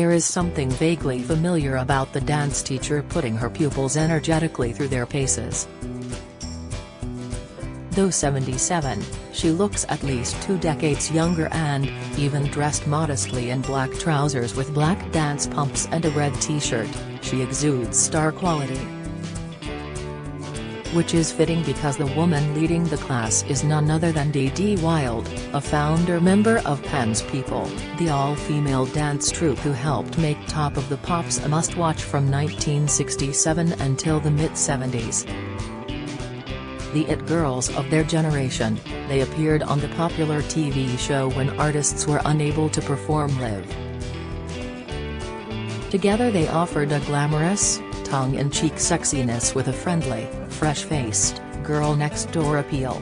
There is something vaguely familiar about the dance teacher putting her pupils energetically through their paces. Though 77, she looks at least 2 decades younger and, even dressed modestly in black trousers with black dance pumps and a red t-shirt, she exudes star quality. Which is fitting because the woman leading the class is none other than Dee Wilde, a founder member of Pan's People, the all-female dance troupe who helped make Top of the Pops a must-watch from 1967 until the mid-70s. The it girls of their generation, they appeared on the popular TV show when artists were unable to perform live. Together they offered a glamorous, tongue-in-cheek sexiness with a friendly, fresh-faced, girl-next-door appeal.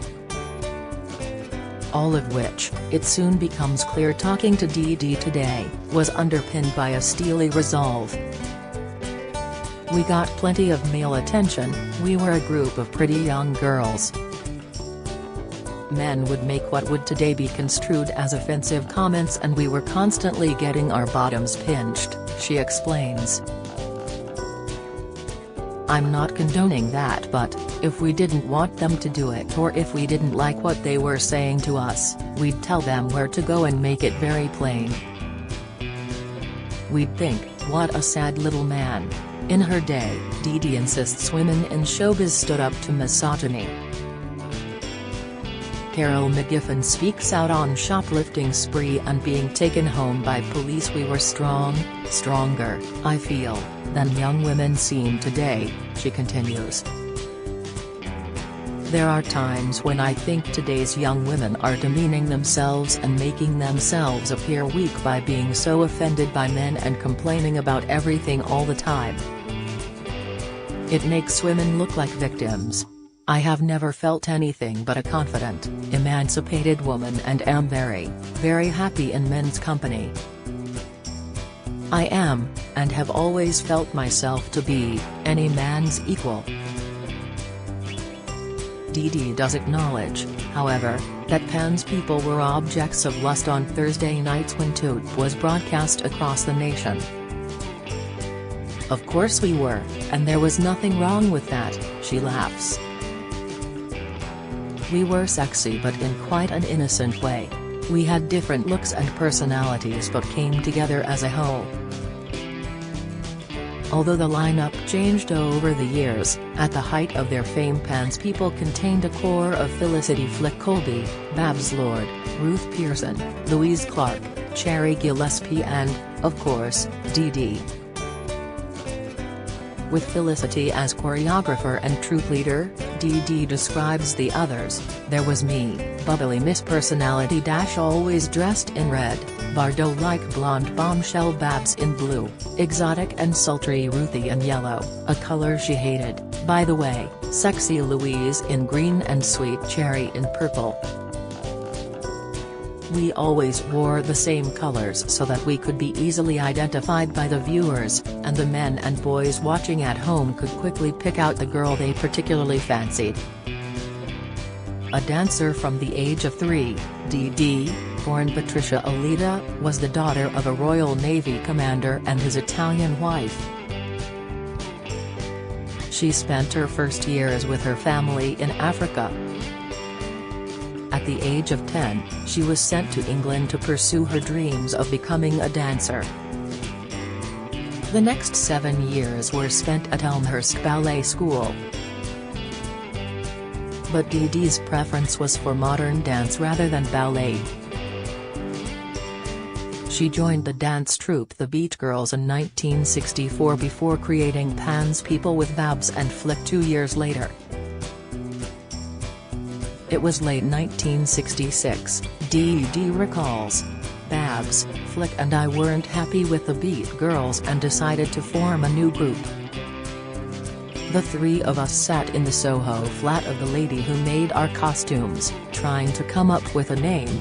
All of which, it soon becomes clear talking to Dee today, was underpinned by a steely resolve. We got plenty of male attention, we were a group of pretty young girls. Men would make what would today be construed as offensive comments and we were constantly getting our bottoms pinched, she explains. I'm not condoning that, but, if we didn't want them to do it or if we didn't like what they were saying to us, we'd tell them where to go and make it very plain. We'd think, what a sad little man. In her day, Dee insists women in showbiz stood up to misogyny. Carol McGiffin speaks out on shoplifting spree and being taken home by police. We were stronger, I feel, than young women seem today, she continues. There are times when I think today's young women are demeaning themselves and making themselves appear weak by being so offended by men and complaining about everything all the time. It makes women look like victims. I have never felt anything but a confident, emancipated woman and am very, very happy in men's company. I am, and have always felt myself to be, any man's equal. Dee does acknowledge, however, that Pan's People were objects of lust on Thursday nights when Toot was broadcast across the nation. Of course we were, and there was nothing wrong with that, she laughs. We were sexy but in quite an innocent way. We had different looks and personalities but came together as a whole. Although the lineup changed over the years, at the height of their fame Pan's People contained a core of Felicity Flick Colby, Babs Lord, Ruth Pearson, Louise Clark, Cherry Gillespie and, of course, Dee. With Felicity as choreographer and troupe leader, Dee describes the others. There was me, bubbly Miss Personality - always dressed in red, Bardot-like blonde bombshell Babs in blue, exotic and sultry Ruthie in yellow, a color she hated, by the way, sexy Louise in green and sweet Cherry in purple. We always wore the same colors so that we could be easily identified by the viewers, and the men and boys watching at home could quickly pick out the girl they particularly fancied. A dancer from the age of 3, Dee, born Patricia Alida, was the daughter of a Royal Navy commander and his Italian wife. She spent her first years with her family in Africa. At the age of 10, she was sent to England to pursue her dreams of becoming a dancer. The next 7 years were spent at Elmhurst Ballet School. But Dee's preference was for modern dance rather than ballet. She joined the dance troupe the Beat Girls in 1964 before creating Pan's People with Babs and Flick 2 years later. It was late 1966, Dee recalls. Babs, Flick and I weren't happy with the Beat Girls and decided to form a new group. The 3 of us sat in the Soho flat of the lady who made our costumes, trying to come up with a name.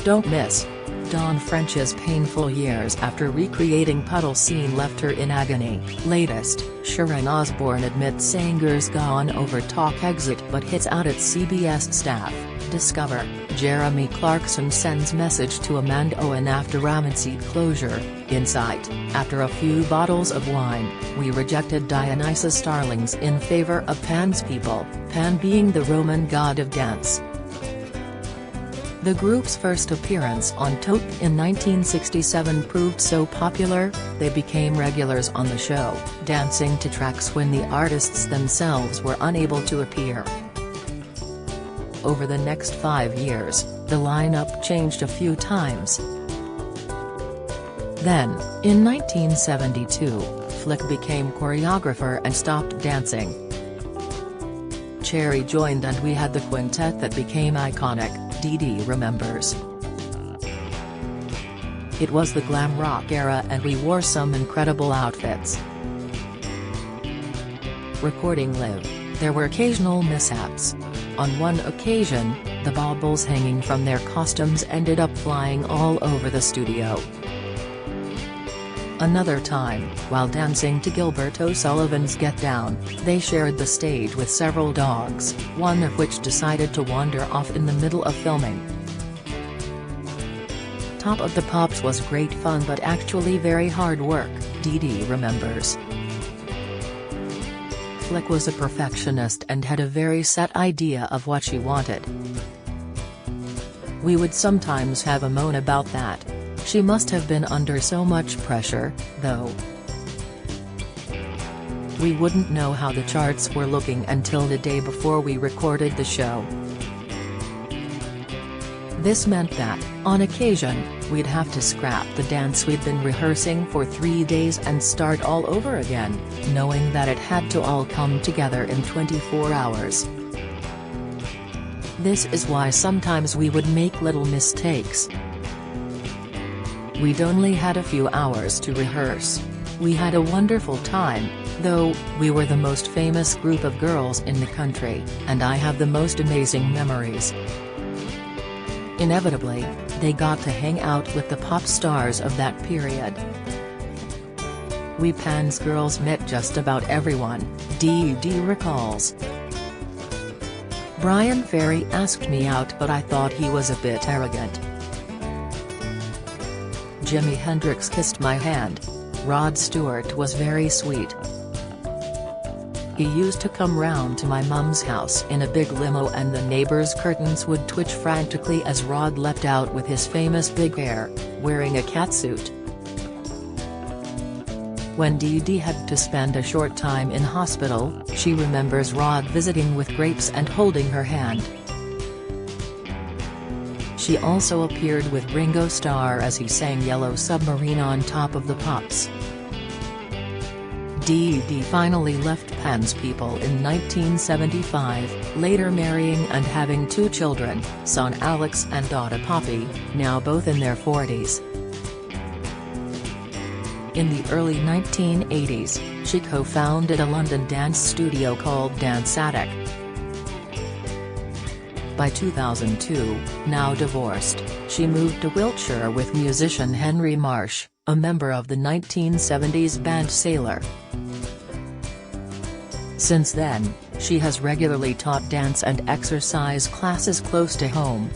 Don't miss. Dawn French's painful years after recreating Puddle Scene left her in agony. Latest, Sharon Osbourne admits Sanger's gone over talk exit but hits out at CBS staff. Discover, Jeremy Clarkson sends message to Amanda Owen after Ramonseat closure. Insight, after a few bottles of wine, we rejected Dionysus Starlings in favor of Pan's people, Pan being the Roman god of dance. The group's first appearance on Tote in 1967 proved so popular, they became regulars on the show, dancing to tracks when the artists themselves were unable to appear. Over the next 5 years, the lineup changed a few times. Then, in 1972, Flick became choreographer and stopped dancing. Cherry joined and we had the quintet that became iconic, Dee Dee remembers. It was the glam rock era and we wore some incredible outfits. Recording Live, there were occasional mishaps. On one occasion, the baubles hanging from their costumes ended up flying all over the studio. Another time, while dancing to Gilbert O'Sullivan's Get Down, they shared the stage with several dogs, one of which decided to wander off in the middle of filming. Top of the Pops was great fun but actually very hard work, Dee Dee remembers. Flick was a perfectionist and had a very set idea of what she wanted. We would sometimes have a moan about that. She must have been under so much pressure, though. We wouldn't know how the charts were looking until the day before we recorded the show. This meant that, on occasion, we'd have to scrap the dance we'd been rehearsing for 3 days and start all over again, knowing that it had to all come together in 24 hours. This is why sometimes we would make little mistakes. We'd only had a few hours to rehearse. We had a wonderful time, though. We were the most famous group of girls in the country, and I have the most amazing memories. Inevitably, they got to hang out with the pop stars of that period. We Pan's girls met just about everyone, Dee Dee recalls. Brian Ferry asked me out but I thought he was a bit arrogant. Jimi Hendrix kissed my hand. Rod Stewart was very sweet. He used to come round to my mum's house in a big limo and the neighbors' curtains would twitch frantically as Rod leapt out with his famous big hair, wearing a catsuit. When Dee Dee had to spend a short time in hospital, she remembers Rod visiting with grapes and holding her hand. She also appeared with Ringo Starr as he sang Yellow Submarine on Top of the Pops. Dee Dee finally left Pan's people in 1975, later marrying and having 2 children, son Alex and daughter Poppy, now both in their 40s. In the early 1980s, she co-founded a London dance studio called Dance Attic. By 2002, now divorced, she moved to Wiltshire with musician Henry Marsh, a member of the 1970s band Sailor. Since then, she has regularly taught dance and exercise classes close to home.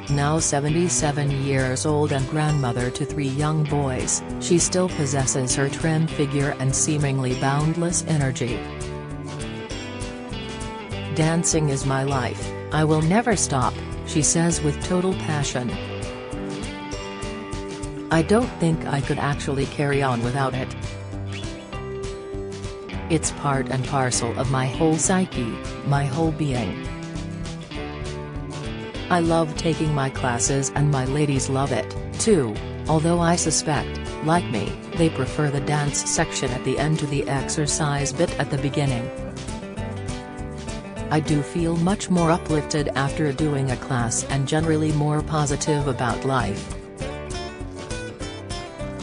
Now 77 years old and grandmother to 3 young boys, she still possesses her trim figure and seemingly boundless energy. "Dancing is my life, I will never stop," she says with total passion. "I don't think I could actually carry on without it. It's part and parcel of my whole psyche, my whole being. I love taking my classes and my ladies love it, too, although I suspect, like me, they prefer the dance section at the end to the exercise bit at the beginning. I do feel much more uplifted after doing a class and generally more positive about life.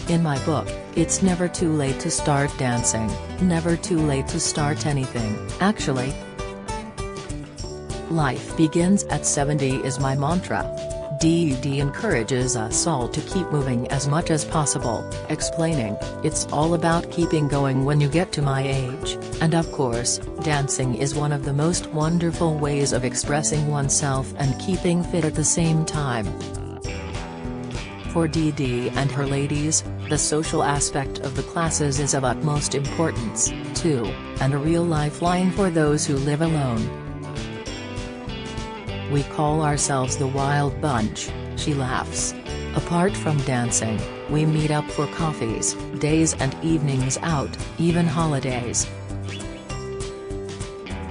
In my book, it's never too late to start dancing, never too late to start anything, actually. Life begins at 70 is my mantra," Dee encourages us all to keep moving as much as possible, explaining, "It's all about keeping going when you get to my age, and of course, dancing is one of the most wonderful ways of expressing oneself and keeping fit at the same time." For Dee and her ladies, the social aspect of the classes is of utmost importance, too, and a real lifeline for those who live alone. "We call ourselves the Wilde Bunch," she laughs. "Apart from dancing, we meet up for coffees, days and evenings out, even holidays."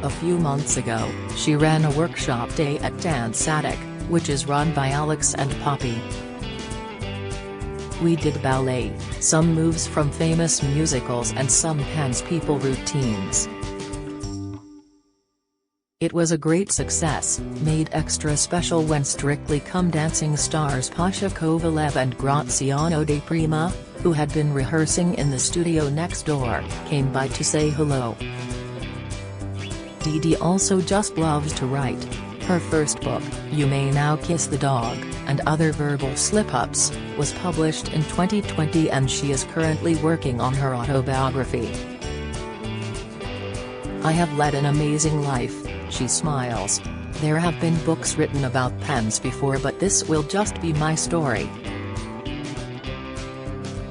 A few months ago, she ran a workshop day at Dance Attic, which is run by Alex and Poppy. "We did ballet, some moves from famous musicals and some Dance People routines. It was a great success, made extra special when Strictly Come Dancing stars Pasha Kovalev and Graziano De Prima, who had been rehearsing in the studio next door, came by to say hello." Dee also just loves to write. Her first book, You May Now Kiss the Dog, and Other Verbal Slip-Ups, was published in 2020 and she is currently working on her autobiography. "I have led an amazing life," she smiles. "There have been books written about pens before, but this will just be my story.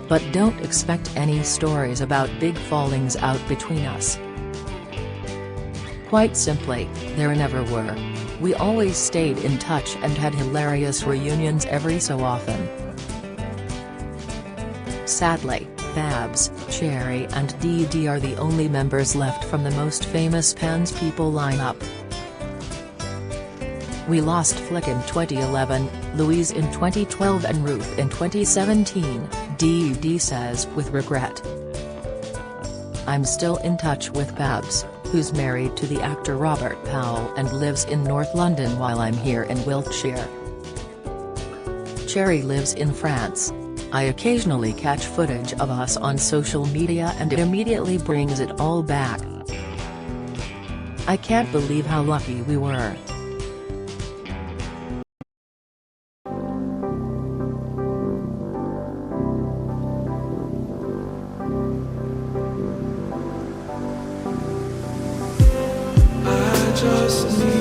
But don't expect any stories about big fallings out between us. Quite simply, there never were. We always stayed in touch and had hilarious reunions every so often." Sadly, Babs, Cherry and Dee are the only members left from the most famous Dance People lineup. "We lost Flick in 2011, Louise in 2012 and Ruth in 2017, Dee says with regret. "I'm still in touch with Babs, who's married to the actor Robert Powell and lives in North London while I'm here in Wiltshire. Cherry lives in France. I occasionally catch footage of us on social media and it immediately brings it all back. I can't believe how lucky we were." Just need